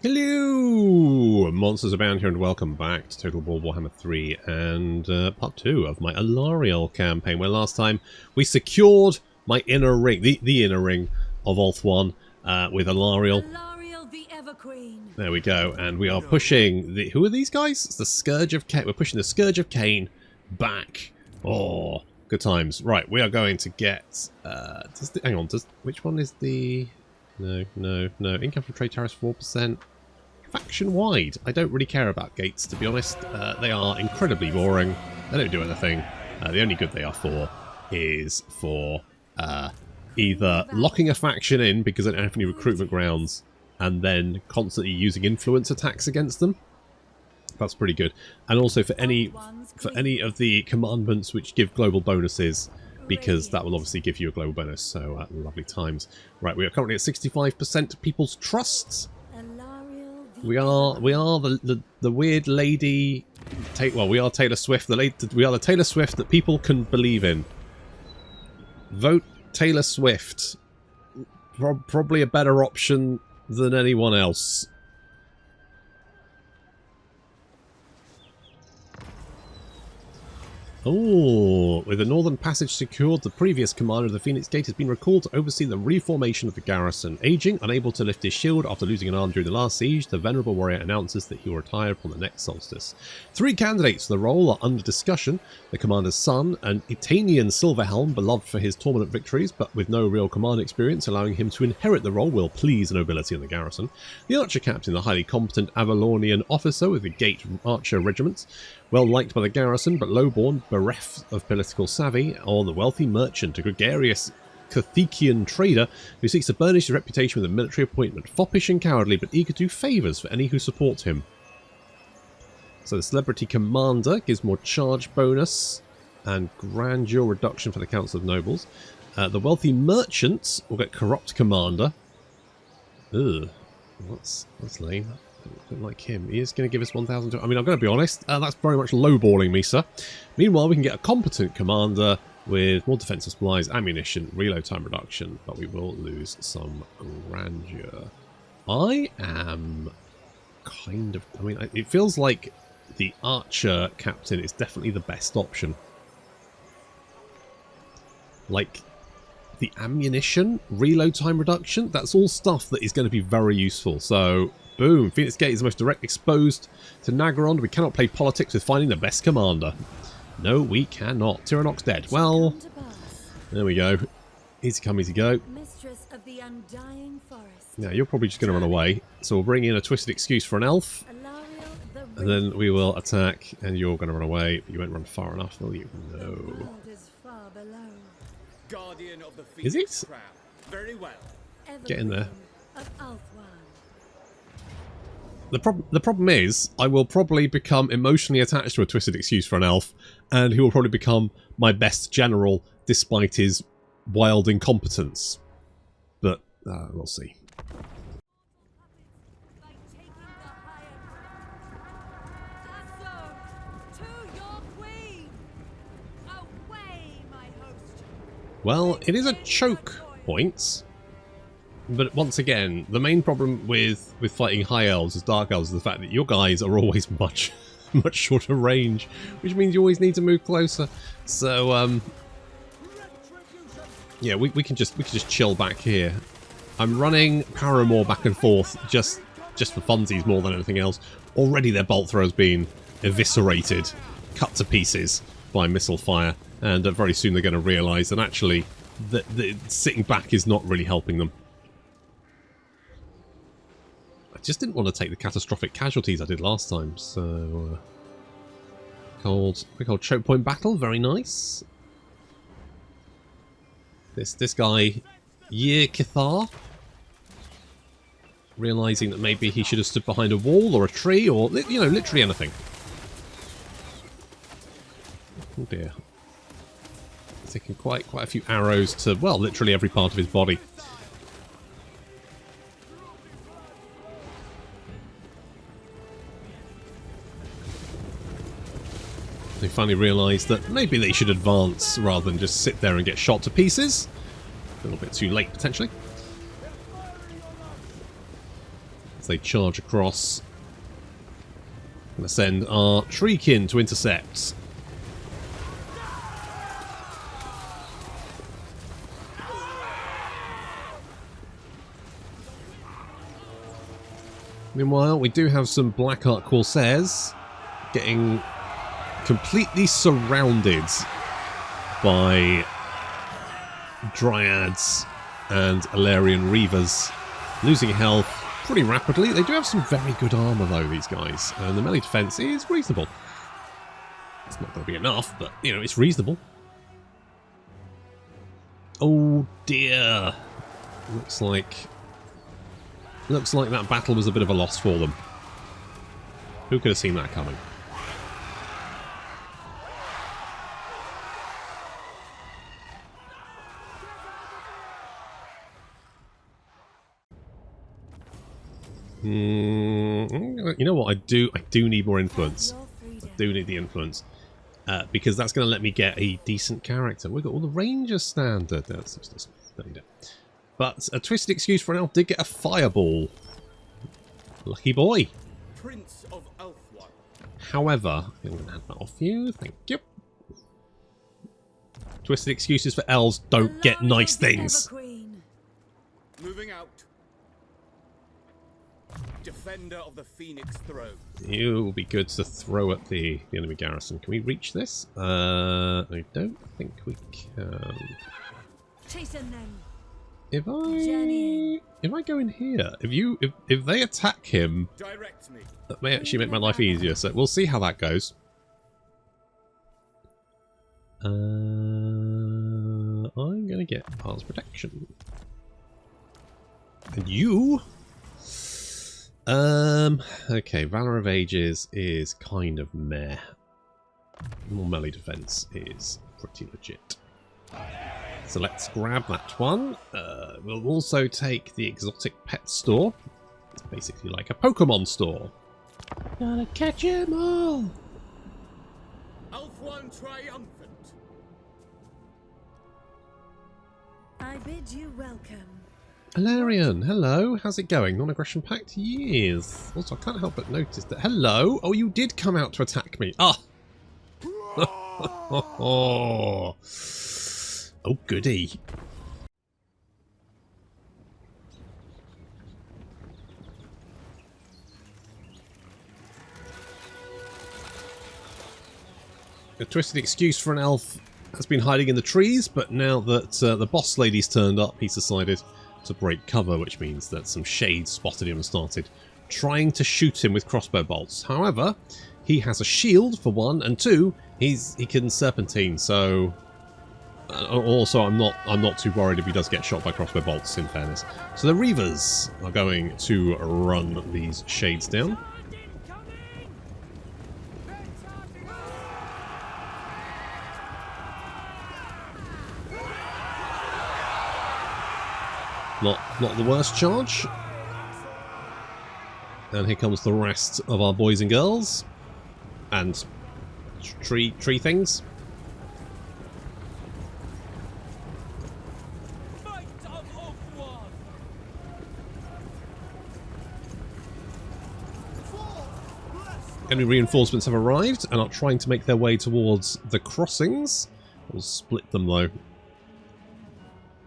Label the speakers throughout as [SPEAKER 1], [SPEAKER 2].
[SPEAKER 1] Hello! Monsters abound here and welcome back to Total War Warhammer 3 and part 2 of my Alarielle campaign, where last time we secured my inner ring, the inner ring of Ulthuan with Alarielle.
[SPEAKER 2] Alarielle the Everqueen.
[SPEAKER 1] There we go, and we are pushing the... Who are these guys? It's the Scourge of Cain. We're pushing the Scourge of Cain back. Oh, good times. Right, we are going to get... hang on, which one is the... No. Income from trade tariffs 4%. Faction-wide. I don't really care about gates, to be honest. They are incredibly boring. They don't do anything. The only good they are for is for either locking a faction in because they don't have any recruitment grounds and then constantly using influence attacks against them. That's pretty good. And also for any of the commandments which give global bonuses, because that will obviously give you a global bonus. So lovely times. Right, we are currently at 65% people's trusts. We are the weird lady. We are Taylor Swift. We are the Taylor Swift that people can believe in. Vote Taylor Swift. Probably a better option than anyone else. Oh, with the northern passage secured, the previous commander of the Phoenix Gate has been recalled to oversee the reformation of the garrison. Aging, unable to lift his shield after losing an arm during the last siege, the venerable warrior announces that he will retire upon the next solstice. 3 candidates for the role are under discussion. The commander's son, an Etanian Silverhelm, beloved for his tournament victories, but with no real command experience, allowing him to inherit the role, will please the nobility in the garrison. The archer captain, the highly competent Avalonian officer with the Gate Archer Regiment, well liked by the garrison, but lowborn, bereft of political savvy, or the wealthy merchant, a gregarious Carthician trader who seeks to burnish his reputation with a military appointment, foppish and cowardly, but eager to do favours for any who support him. So the celebrity commander gives more charge bonus and grandeur reduction for the Council of Nobles. The wealthy merchant will get corrupt commander. Ugh, that's lame. I don't like him. He is going to give us 1,000. I mean, I'm going to be honest. That's very much lowballing me, sir. Meanwhile, we can get a competent commander with more defensive supplies, ammunition, reload time reduction, but we will lose some grandeur. I am kind of... I mean, it feels like the archer captain is definitely the best option. Like, the ammunition, reload time reduction, that's all stuff that is going to be very useful. So... boom, Phoenix Gate is the most direct exposed to Nagaron. We cannot play politics with finding the best commander. No, we cannot. Tyrannox dead. Well, there we go. Easy come, easy go.
[SPEAKER 2] Mistress of the undying forest.
[SPEAKER 1] Now, you're probably just going to run away. So we'll bring in a twisted excuse for an elf. And then we will attack, and you're going to run away. You won't run far enough, will you? No. Is it?
[SPEAKER 3] Very well.
[SPEAKER 1] Get in there. The problem is, I will probably become emotionally attached to a twisted excuse for an elf, and he will probably become my best general, despite his wild incompetence. But, we'll see. Well, it is a choke point. But once again, the main problem with fighting High Elves as Dark Elves is the fact that your guys are always much shorter range, which means you always need to move closer. So yeah, we can just chill back here. I'm running Paramore back and forth just for funsies more than anything else. Already their bolt throw's been eviscerated, cut to pieces by missile fire, and very soon they're going to realise that actually that sitting back is not really helping them. I just didn't want to take the catastrophic casualties I did last time, so... quick old choke point battle, very nice. This guy, Year Kithar, realising that maybe he should have stood behind a wall or a tree or, you know, literally anything. Oh dear. Taking quite a few arrows to, well, literally every part of his body. They finally realised that maybe they should advance rather than just sit there and get shot to pieces. A little bit too late, potentially. they charge across. I'm going to send our Treekin to intercept. Meanwhile, we do have some Blackheart Corsairs getting completely surrounded by Dryads and Alarian Reavers, losing health pretty rapidly. They do have some very good armour though, these guys, and the melee defence is reasonable. It's not going to be enough, but you know, it's reasonable. Oh dear. Looks like that battle was a bit of a loss for them. Who could have seen that coming? You know what? I do need more influence. I do need the influence. Because that's going to let me get a decent character. We've got all the Ranger standard. That's useless. There you go. But a twisted excuse for an elf did get a fireball. Lucky boy.
[SPEAKER 3] Prince of Ulthuan.
[SPEAKER 1] However, I'm going to hand that off you. Thank you. Twisted excuses for elves don't get nice things.
[SPEAKER 2] Everqueen.
[SPEAKER 3] Moving out. Defender of the Phoenix Throne.
[SPEAKER 1] It will be good to throw at the enemy garrison. Can we reach this? I don't think we can.
[SPEAKER 2] Chasing them.
[SPEAKER 1] If I go in here, if they attack him,
[SPEAKER 3] Direct me.
[SPEAKER 1] that may actually make my life easier. So we'll see how that goes. I'm gonna get Path's protection, and you. Okay, Valor of Ages is kind of meh. More melee defense is pretty legit. So let's grab that one. We'll also take the exotic pet store. It's basically like a Pokemon store. Gotta catch 'em all!
[SPEAKER 3] Ulthuan triumphant.
[SPEAKER 2] I bid you welcome.
[SPEAKER 1] Alarian, hello. How's it going? Non-aggression pact? Yes. Also, I can't help but notice that... Hello? Oh, you did come out to attack me. Ah! Oh, goody. A twisted excuse for an elf has been hiding in the trees, but now that the boss lady's turned up, he's decided to break cover, which means that some shades spotted him and started trying to shoot him with crossbow bolts. However, he has a shield for one, and two, he can serpentine, so also I'm not too worried if he does get shot by crossbow bolts, in fairness. So the Reavers are going to run these shades down. Not the worst charge. And here comes the rest of our boys and girls. And tree things. Enemy reinforcements have arrived and are trying to make their way towards the crossings. We'll split them though.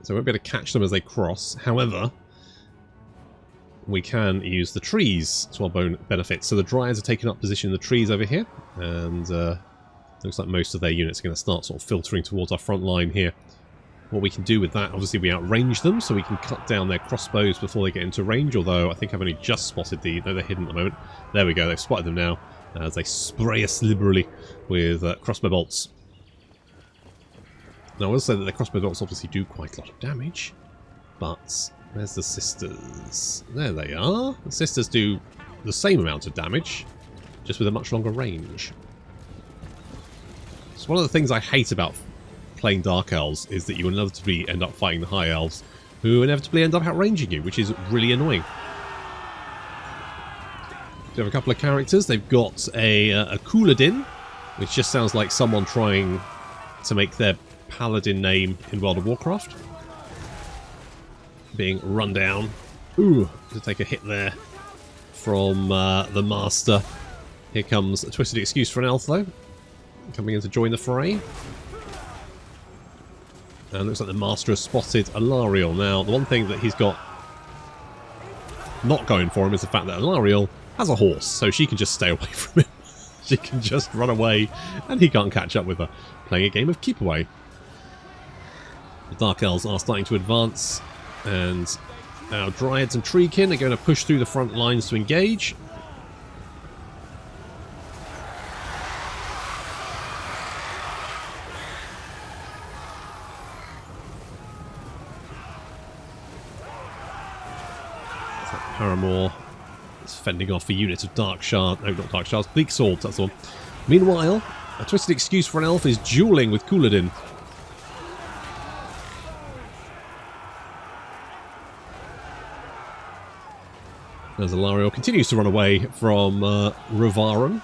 [SPEAKER 1] So we won't be able to catch them as they cross. However, we can use the trees to our benefit. So the Dryads are taking up position in the trees over here. And looks like most of their units are going to start sort of filtering towards our front line here. What we can do with that, obviously we outrange them, so we can cut down their crossbows before they get into range. Although I think I've only just spotted no, they're hidden at the moment. There we go, they've spotted them now. As they spray us liberally with crossbow bolts. Now, I will say that the crossbow bolts obviously do quite a lot of damage, but where's the sisters? There they are. The sisters do the same amount of damage, just with a much longer range. So one of the things I hate about playing Dark Elves is that you inevitably end up fighting the High Elves, who inevitably end up outranging you, which is really annoying. We have a couple of characters. They've got a Cooladin, which just sounds like someone trying to make their paladin name in World of Warcraft. Being run down. Ooh, to take a hit there. from the Master. Here comes a twisted excuse for an elf, though. Coming in to join the fray. And looks like the Master has spotted Alarielle. Now, the one thing that he's got not going for him is the fact that Alarielle has a horse, so she can just stay away from him. She can just run away, and he can't catch up with her. Playing a game of keep away. The Dark Elves are starting to advance, and our Dryads and Treekin are going to push through the front lines to engage. Paramore is fending off a unit of Dark Shard. No, not Dark Shards. Bleak Swords, that's the one. Meanwhile, a twisted excuse for an elf is dueling with Couladin. As Alarielle continues to run away from Rebanner.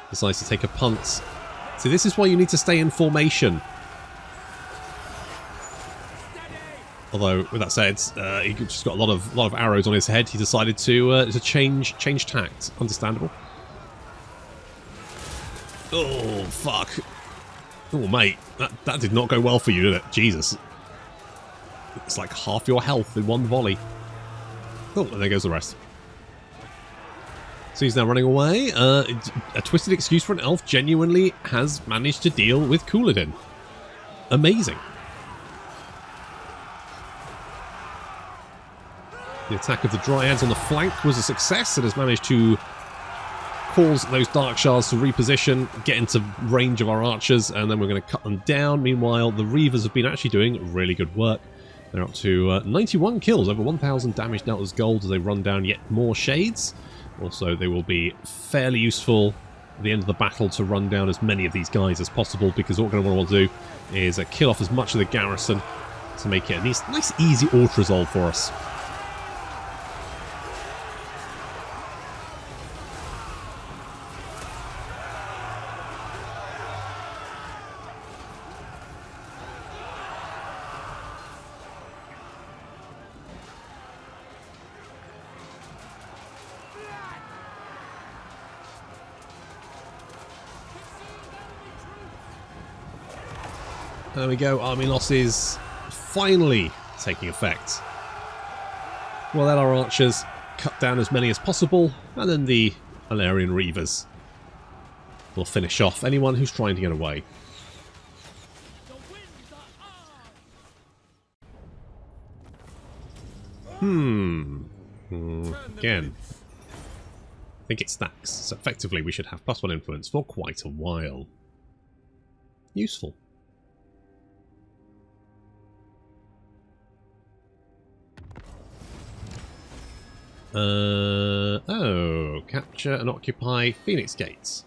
[SPEAKER 1] Decides to take a punt. See, this is why you need to stay in formation. Although, with that said, he just got a lot of arrows on his head. He decided to change tact. Understandable. Oh fuck! Oh mate, that did not go well for you, did it? Jesus, it's like half your health in one volley. Oh, and there goes the rest. So he's now running away. A twisted excuse for an elf genuinely has managed to deal with Couladin. Amazing. The attack of the Dryads on the flank was a success. It has managed to cause those Dark Shards to reposition, get into range of our archers, and then we're going to cut them down. Meanwhile, the Reavers have been actually doing really good work. They're up to 91 kills, over 1,000 damage dealt as gold as they run down yet more shades. Also, they will be fairly useful at the end of the battle to run down as many of these guys as possible, because what we're going to want to do is kill off as much of the garrison to make it a nice easy auto-resolve for us. There we go, army losses finally taking effect. We'll let our archers cut down as many as possible, and then the Alarielle Reavers will finish off anyone who's trying to get away. Again, I think it stacks, so effectively we should have +1 influence for quite a while. Useful. Oh, capture and occupy Phoenix Gates.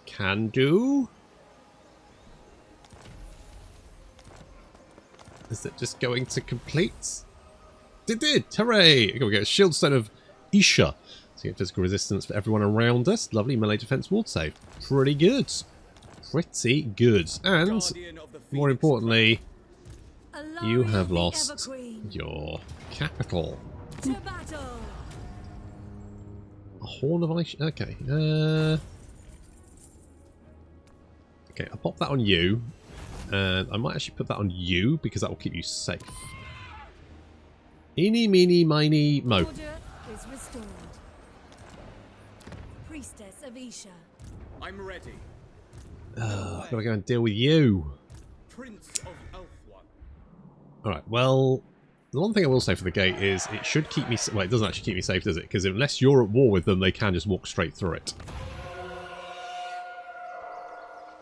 [SPEAKER 1] Can do. Is it just going to complete? It did! Hooray! Okay, we get a shield stone of Isha. So you get physical resistance for everyone around us. Lovely melee defense ward save. Pretty good. Pretty good. And, more importantly, you have lost your capital.
[SPEAKER 2] To battle.
[SPEAKER 1] A Horn of Ice. Okay. Okay, I'll pop that on you. And I might actually put that on you because that will keep you safe. Eeny, meeny, miny, mo.
[SPEAKER 2] Order is restored. Priestess of Isha.
[SPEAKER 3] I'm ready.
[SPEAKER 1] I've got to go and deal with you.
[SPEAKER 3] Prince of Ulthuan.
[SPEAKER 1] Alright, well, the one thing I will say for the gate is it should keep me... Well, it doesn't actually keep me safe, does it? Because unless you're at war with them, they can just walk straight through it.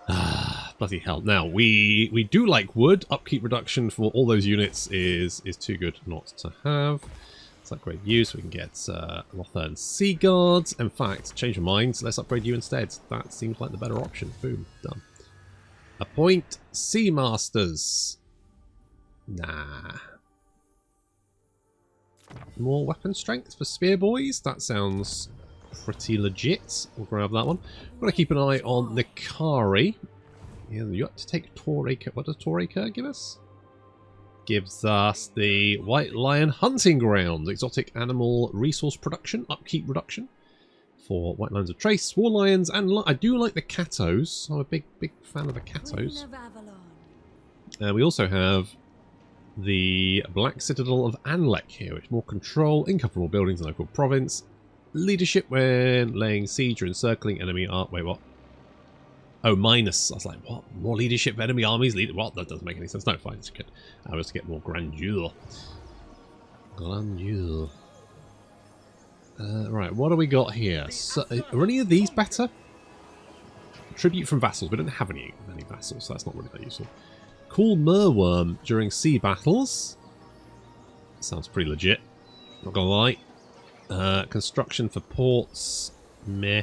[SPEAKER 1] Ah, bloody hell. Now, we do like wood. Upkeep reduction for all those units is too good not to have. Let's upgrade you so we can get Lothern Sea Guards. In fact, change your minds. Let's upgrade you instead. That seems like the better option. Boom. Done. Appoint Sea Masters. Nah. More weapon strength for Spear Boys. That sounds pretty legit. We'll grab that one. I'm going to keep an eye on the Kari. Yeah, you have to take Torre. What does Torre give us? gives us the White Lion Hunting Grounds, exotic animal resource production, upkeep reduction for White Lions of Trace, War Lions, and I do like the Catos. I'm a big fan of the Catos. We also have the Black Citadel of Anlek here, which is more control, income from all buildings in local province, leadership when laying siege or encircling enemy art. Wait, what? Oh, minus. I was like, what? More leadership of enemy armies? What? That doesn't make any sense. No, fine, it's good. I was to get more grandeur. Grandeur. Right, what do we got here? So, are any of these better? Tribute from vassals. We don't have any vassals, so that's not really that useful. Cool Merworm during sea battles. Sounds pretty legit. Not gonna lie. Construction for ports. Meh.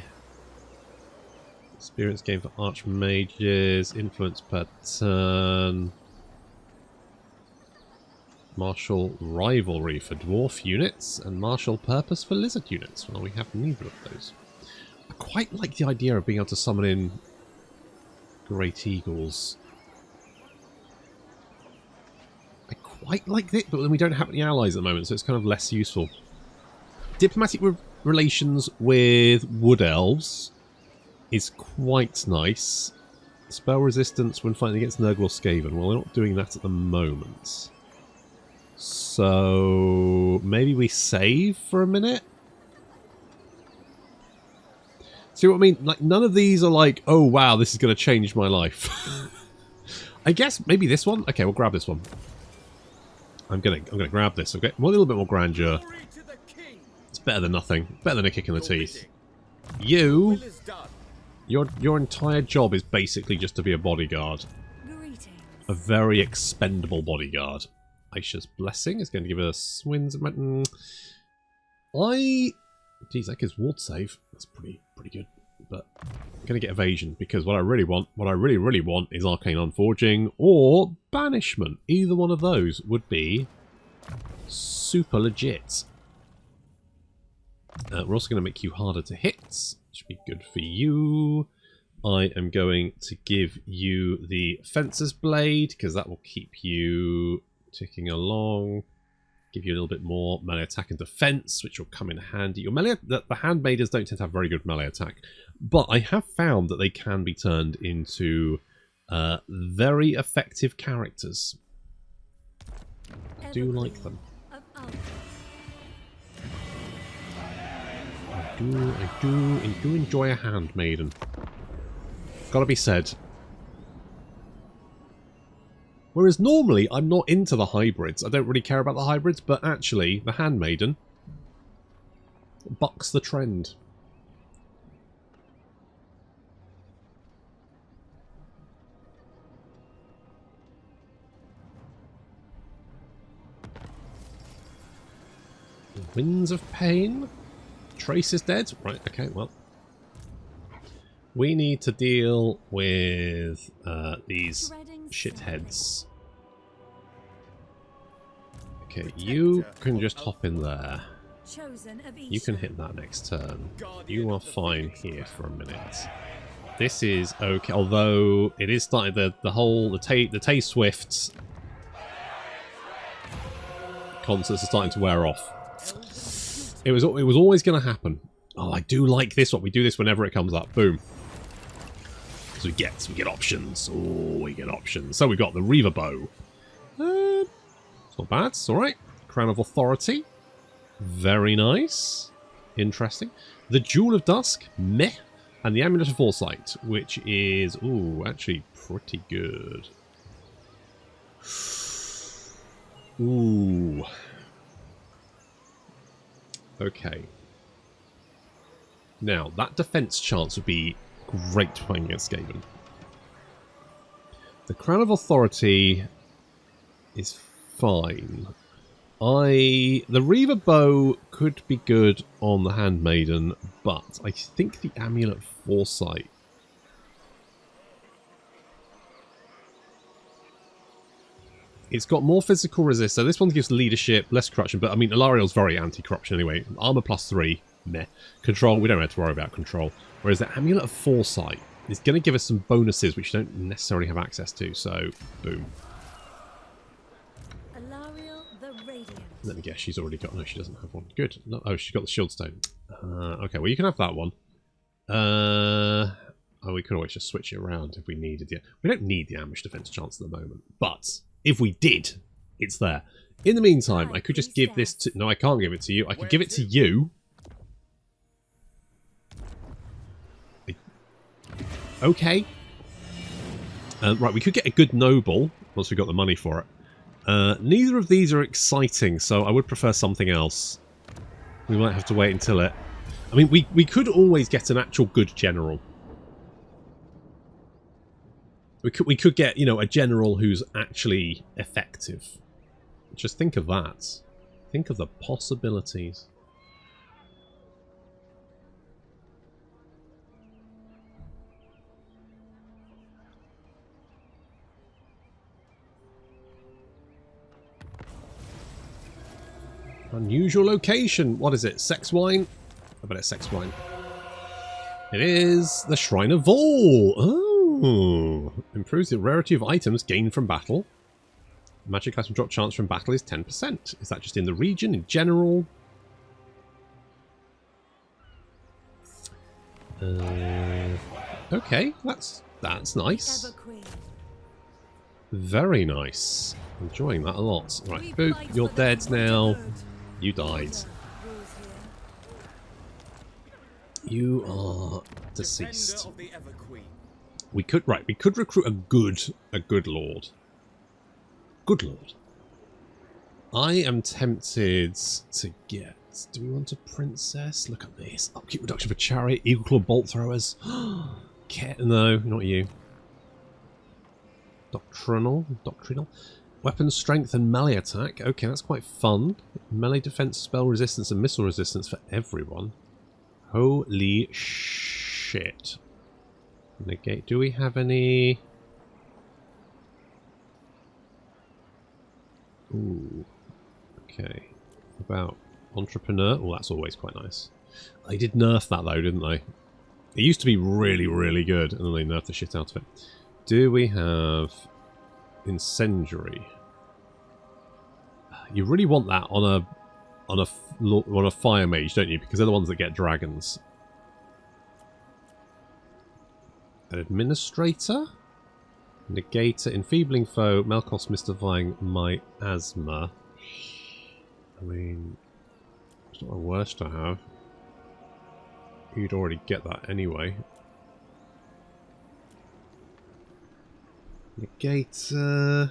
[SPEAKER 1] Experience gain for archmages. Influence per turn. Martial rivalry for dwarf units. And martial purpose for lizard units. Well, we have neither of those. I quite like the idea of being able to summon in great eagles. I quite like it, but then we don't have any allies at the moment, so it's kind of less useful. Diplomatic relations with wood elves is quite nice. Spell resistance when fighting against Nurgle or Skaven. Well, we're not doing that at the moment. So maybe we save for a minute? See what I mean? Like, none of these are like, oh wow, this is going to change my life. I guess maybe this one? Okay, we'll grab this one. I'm gonna grab this. Okay, a little bit more grandeur. It's better than nothing. Better than a kick in the teeth. You, your entire job is basically just to be a bodyguard. A very expendable bodyguard. Aisha's Blessing is going to give us wins. Geez, that gives ward save. That's pretty good. But I'm going to get evasion because what I really want is Arcane Unforging or Banishment. Either one of those would be super legit. We're also going to make you harder to hit. Should be good for you. I am going to give you the Fencer's Blade because that will keep you ticking along. Give you a little bit more melee attack and defense, which will come in handy. Your melee, the handmaidens don't tend to have very good melee attack, but I have found that they can be turned into very effective characters. I do like them. I do enjoy a handmaiden. Gotta be said. Whereas normally, I'm not into the hybrids. I don't really care about the hybrids, but actually, the handmaiden bucks the trend. Winds of Pain? Trace is dead? Right, okay, well. We need to deal with these shitheads. Okay, you can just hop in there. You can hit that next turn. You are fine here for a minute. This is okay, although it is starting the Tay Swift concerts are starting to wear off. It was always going to happen. Oh, I do like this one. We do this whenever it comes up. Boom. So we get options. Oh, we get options. So we got the Reaver Bow. It's not bad. It's alright. Crown of Authority. Very nice. Interesting. The Jewel of Dusk. Meh. And the Amulet of Foresight, which is, ooh, actually pretty good. Ooh. Okay. Now, that defense chance would be great playing against Skaven. The Crown of Authority is fine. The Reaver Bow could be good on the Handmaiden, but I think the Amulet of Foresight. It's got more physical resist, so this one gives leadership, less corruption, but I mean, Alarielle's very anti-corruption anyway. Armor +3, meh. Control, we don't have to worry about control. Whereas the Amulet of Foresight is going to give us some bonuses which you don't necessarily have access to, so boom. Let me guess, she's already got... No, she doesn't have one. Good. No, oh, she's got the shield stone. Okay, well, you can have that one. Oh, we could always just switch it around if we needed it. We don't need the ambush defense chance at the moment, but if we did, it's there. In the meantime, I could just give this to... No, I can't give it to you. I could give it to you. Okay. Right, we could get a good noble once we got the money for it. Neither of these are exciting, so I would prefer something else. We might have to wait until it... I mean, we could always get an actual good general. We could get, you know, a general who's actually effective. Just think of that. Think of the possibilities. Unusual location. What is it? Sex wine? I bet it's sex wine. It is the Shrine of Vol. Oh. Improves the rarity of items gained from battle. Magic item drop chance from battle is 10%. Is that just in the region, in general? Okay, that's nice.
[SPEAKER 2] Everqueen.
[SPEAKER 1] Very nice. Enjoying that a lot. Right, Boop, you're dead now. You died. You are deceased.
[SPEAKER 3] Defender of the Everqueen.
[SPEAKER 1] We could recruit a good lord. Good lord. I am tempted to get... Do we want a princess? Look at this. Upkeep reduction for chariot, eagle claw bolt throwers. No, not you. Doctrinal. Weapon strength and melee attack. Okay, that's quite fun. Melee defense, spell resistance, and missile resistance for everyone. Holy shit. Negate. Do we have any... Ooh. Okay. About entrepreneur. Oh, that's always quite nice. They did nerf that though, didn't they? It used to be really, really good, and then they nerfed the shit out of it. Do we have incendiary? You really want that on a fire mage, don't you? Because they're the ones that get dragons. An administrator, negator, enfeebling foe, Melkos mystifying miasma. I mean, it's not the worst to have. You'd already get that anyway. Negator,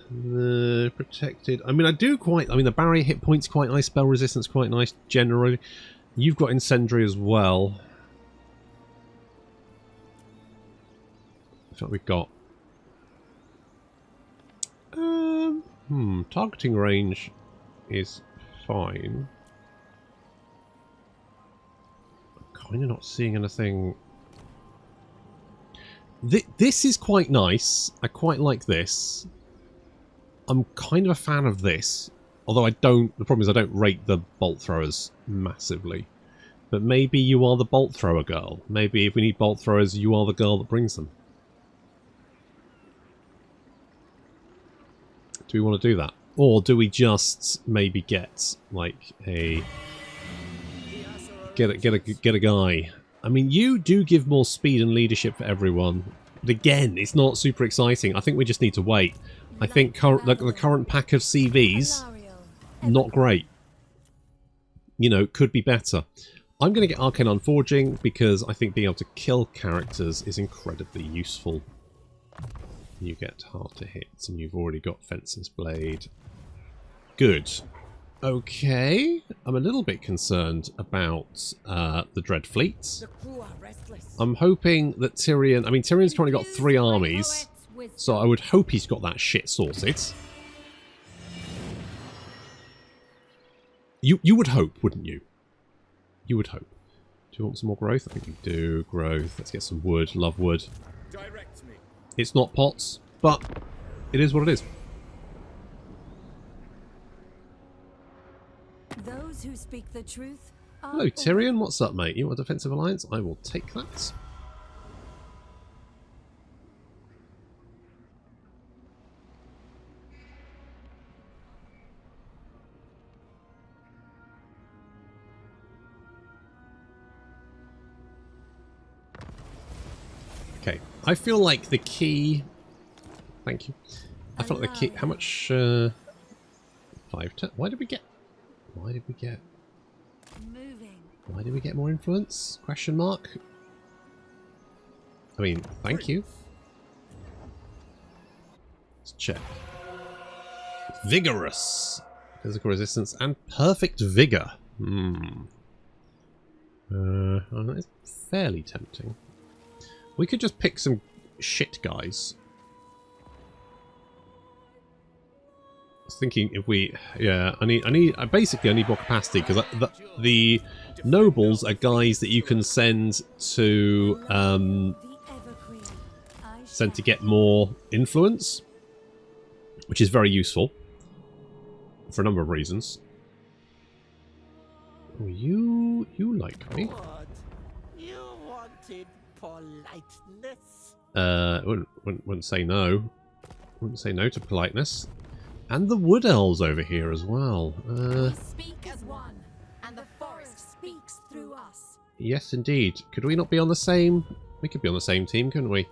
[SPEAKER 1] protected. I mean, I do quite... I mean, the barrier hit point's quite nice, spell resistance quite nice, generally. You've got incendiary as well. I think we've got... targeting range is fine. I'm kind of not seeing anything... This is quite nice. I quite like this. I'm kind of a fan of this. Although I don't... The problem is I don't rate the bolt throwers massively. But maybe you are the bolt thrower girl. Maybe if we need bolt throwers, you are the girl that brings them. Do we want to do that? Or do we just maybe get, like, a... Get a guy... I mean, you do give more speed and leadership for everyone. But again, it's not super exciting. I think we just need to wait. I think the current pack of CVs, not great. You know, could be better. I'm going to get Arcane Unforging because I think being able to kill characters is incredibly useful. You get hard to hit and you've already got Fencer's Blade. Good. Okay, I'm a little bit concerned about the Dread Fleet. I'm hoping that Tyrion... I mean, Tyrion's currently got 3 armies, so I would hope he's got that shit sorted. You would hope, wouldn't you? You would hope. Do you want some more growth? I think we do. Growth. Let's get some wood. Love wood.
[SPEAKER 3] Direct me.
[SPEAKER 1] It's not pots, but it is what it is.
[SPEAKER 2] Those who speak the truth are...
[SPEAKER 1] Hello, Tyrion. What's up, mate? You want a defensive alliance? I will take that. Okay, I feel like the key... Thank you. I feel like the key... How much... 5 to... Why did we get...
[SPEAKER 2] Moving.
[SPEAKER 1] Why did we get more influence? Question mark. I mean, thank you. Let's check. Vigorous. Physical resistance and perfect vigor. Oh, that is fairly tempting. We could just pick some shit guys. I was thinking if we... Yeah, I need basically I need more capacity because the nobles are guys that you can send to
[SPEAKER 2] The Everqueen.
[SPEAKER 1] send to get more influence, which is very useful for a number of reasons. Oh, you like me?
[SPEAKER 4] What? You wanted politeness?
[SPEAKER 1] Wouldn't say no. Wouldn't say no to politeness. And the wood elves over here as well.
[SPEAKER 2] We speak as one, and the forest speaks through us.
[SPEAKER 1] Yes, indeed. Could we not be on the same... We could be on the same team, couldn't we?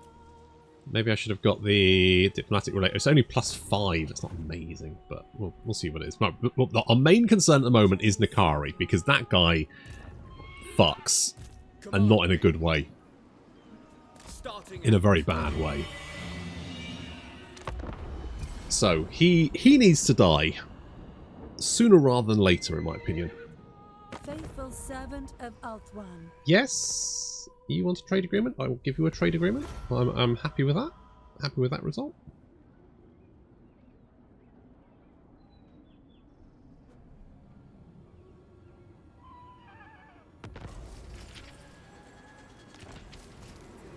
[SPEAKER 1] Maybe I should have got the diplomatic relation. It's only +5. It's not amazing, but we'll see what it is. But our main concern at the moment is Nakari, because that guy fucks, and not in a good way. In a very bad way. So, he needs to die. Sooner rather than later, in my opinion.
[SPEAKER 2] Faithful servant of Ulthuan.
[SPEAKER 1] Yes? You want a trade agreement? I will give you a trade agreement. I'm happy with that. Happy with that result.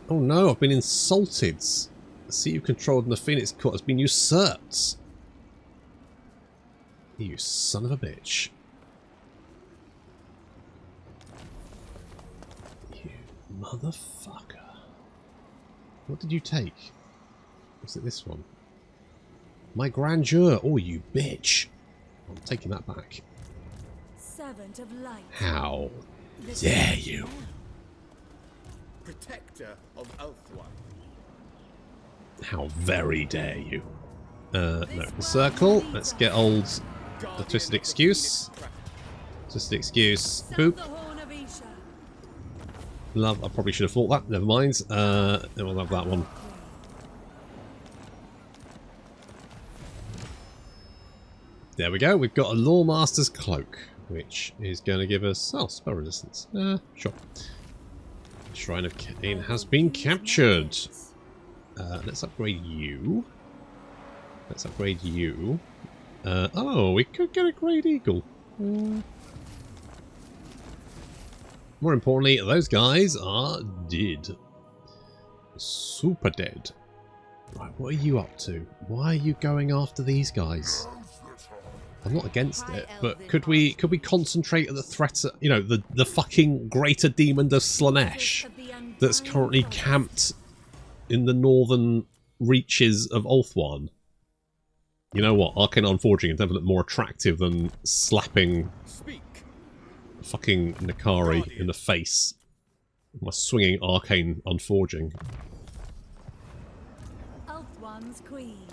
[SPEAKER 1] Oh no, I've been insulted. The seat you controlled in the Phoenix Court has been usurped. You son of a bitch. You motherfucker. What did you take? Was it this one? My grandeur. Oh, you bitch. I'm taking that back.
[SPEAKER 2] Servant of light.
[SPEAKER 1] How dare you?
[SPEAKER 3] Protector of Ulthuan.
[SPEAKER 1] How very dare you? No. Circle. Let's get old... The twisted excuse. Twisted excuse. Boop.
[SPEAKER 2] The horn of Isha.
[SPEAKER 1] Love. I probably should have thought that. Never mind. Then we'll have that one. There we go. We've got a Lawmaster's Cloak, which is going to give us... Oh, spell resistance. Sure. Shrine of Cain has been captured. Let's upgrade you. Let's upgrade you. Oh, we could get a Great Eagle. More importantly, those guys are dead. Super dead. Right, what are you up to? Why are you going after these guys? I'm not against it, but could we concentrate on the threat, you know, the fucking greater demon of Slanesh that's currently camped in the northern reaches of Ulthuan? You know what? Arcane Unforging is definitely more attractive than slapping fucking Nakari in the face with my swinging Arcane Unforging.
[SPEAKER 2] Ulthuan's queen.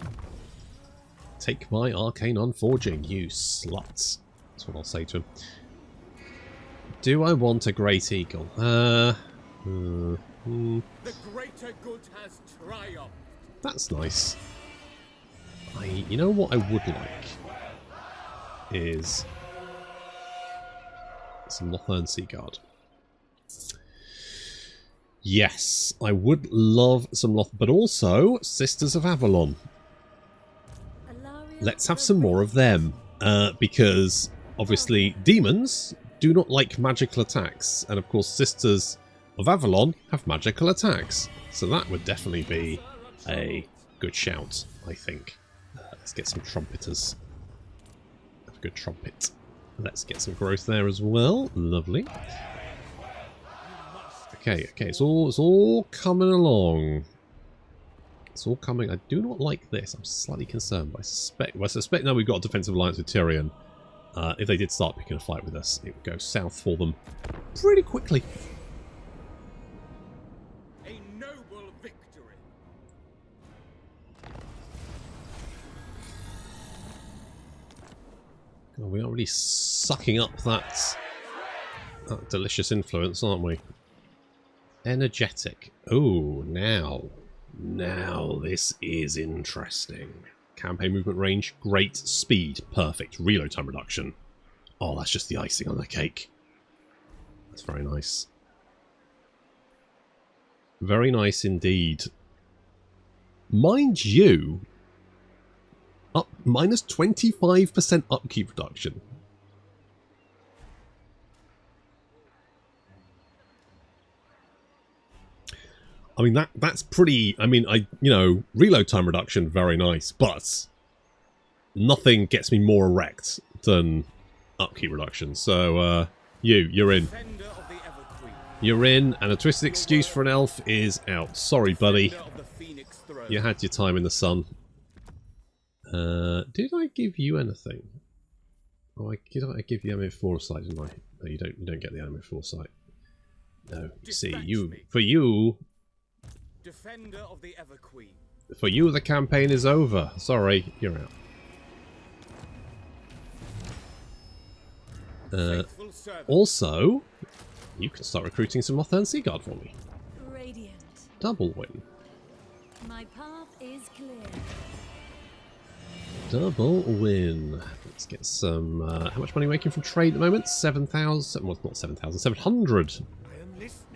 [SPEAKER 1] Take my Arcane Unforging, you sluts. That's what I'll say to him. Do I want a Great Eagle?
[SPEAKER 3] The greater good has triumphed.
[SPEAKER 1] That's nice. You know what I would like is some Lothern Seaguard. Yes, I would love some but also Sisters of Avalon. Let's have some more of them, because obviously demons do not like magical attacks, and of course Sisters of Avalon have magical attacks, so that would definitely be a good shout, I think. Let's get some trumpeters. Have a good trumpet. Let's get some growth there as well. Lovely. Okay, it's all coming along. It's all coming. I do not like this. I'm slightly concerned, but I suspect now we've got a defensive alliance with Tyrion. If they did start picking a fight with us, it would go south for them pretty quickly.
[SPEAKER 3] A noble victory.
[SPEAKER 1] Oh, we are really sucking up that delicious influence, aren't we? Energetic. Oh, now this is interesting. Campaign movement range, great. Speed, perfect. Reload time reduction. Oh, that's just the icing on the cake. That's very nice. Very nice indeed. Mind you, up minus 25% upkeep reduction. I mean, that's pretty... I mean, reload time reduction, very nice, but nothing gets me more erect than upkeep reduction. So, you're in. You're in, and a twisted excuse for an elf is out. Sorry, buddy. You had your time in the sun. Did I give you anything? Oh, did I give you Enemy Foresight, didn't I? No, you don't get the Enemy Foresight. No, see, for you...
[SPEAKER 3] Defender of the Everqueen.
[SPEAKER 1] For you, the campaign is over. Sorry, you're out. Also, you can start recruiting some Ulthuan Sea Guard for me.
[SPEAKER 2] Radiant.
[SPEAKER 1] Double win.
[SPEAKER 2] My path is clear.
[SPEAKER 1] Double win. Let's get some... how much money are we making from trade at the moment? 7,000... Well, not 7,000. 700.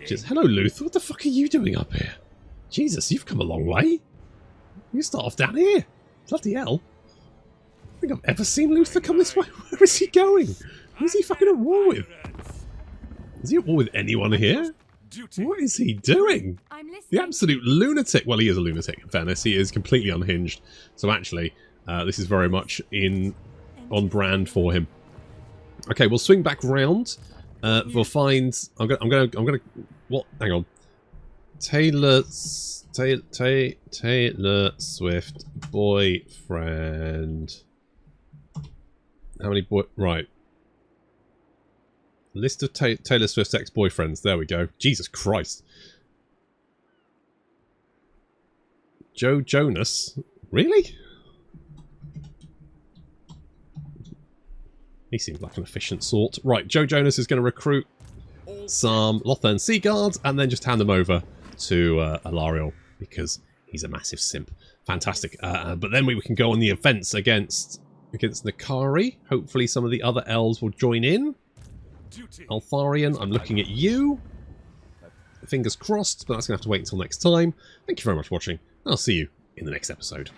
[SPEAKER 1] Just, hello, Luther. What the fuck are you doing up here? Jesus, you've come a long way. You start off down here. Bloody hell. I don't think I've ever seen Luther come this way. Where is he going? Who's he fucking at war with? Is he at war with anyone here? What is he doing? The absolute lunatic. Well, he is a lunatic, in fairness. He is completely unhinged. So actually, this is very much on brand for him. Okay, we'll swing back round. We'll find... I'm gonna... What? Hang on. Taylor Swift boyfriend. How many right. List of Taylor Swift's ex-boyfriends. There we go. Jesus Christ. Joe Jonas? Really? He seems like an efficient sort. Right, Joe Jonas is going to recruit some Ulthuan Sea Guards and then just hand them over to Alarielle because he's a massive simp. Fantastic. But then we can go on the offense against Nakari. Hopefully some of the other elves will join in. Altharian, I'm looking at you. Fingers crossed, but that's going to have to wait until next time. Thank you very much for watching. I'll see you in the next episode.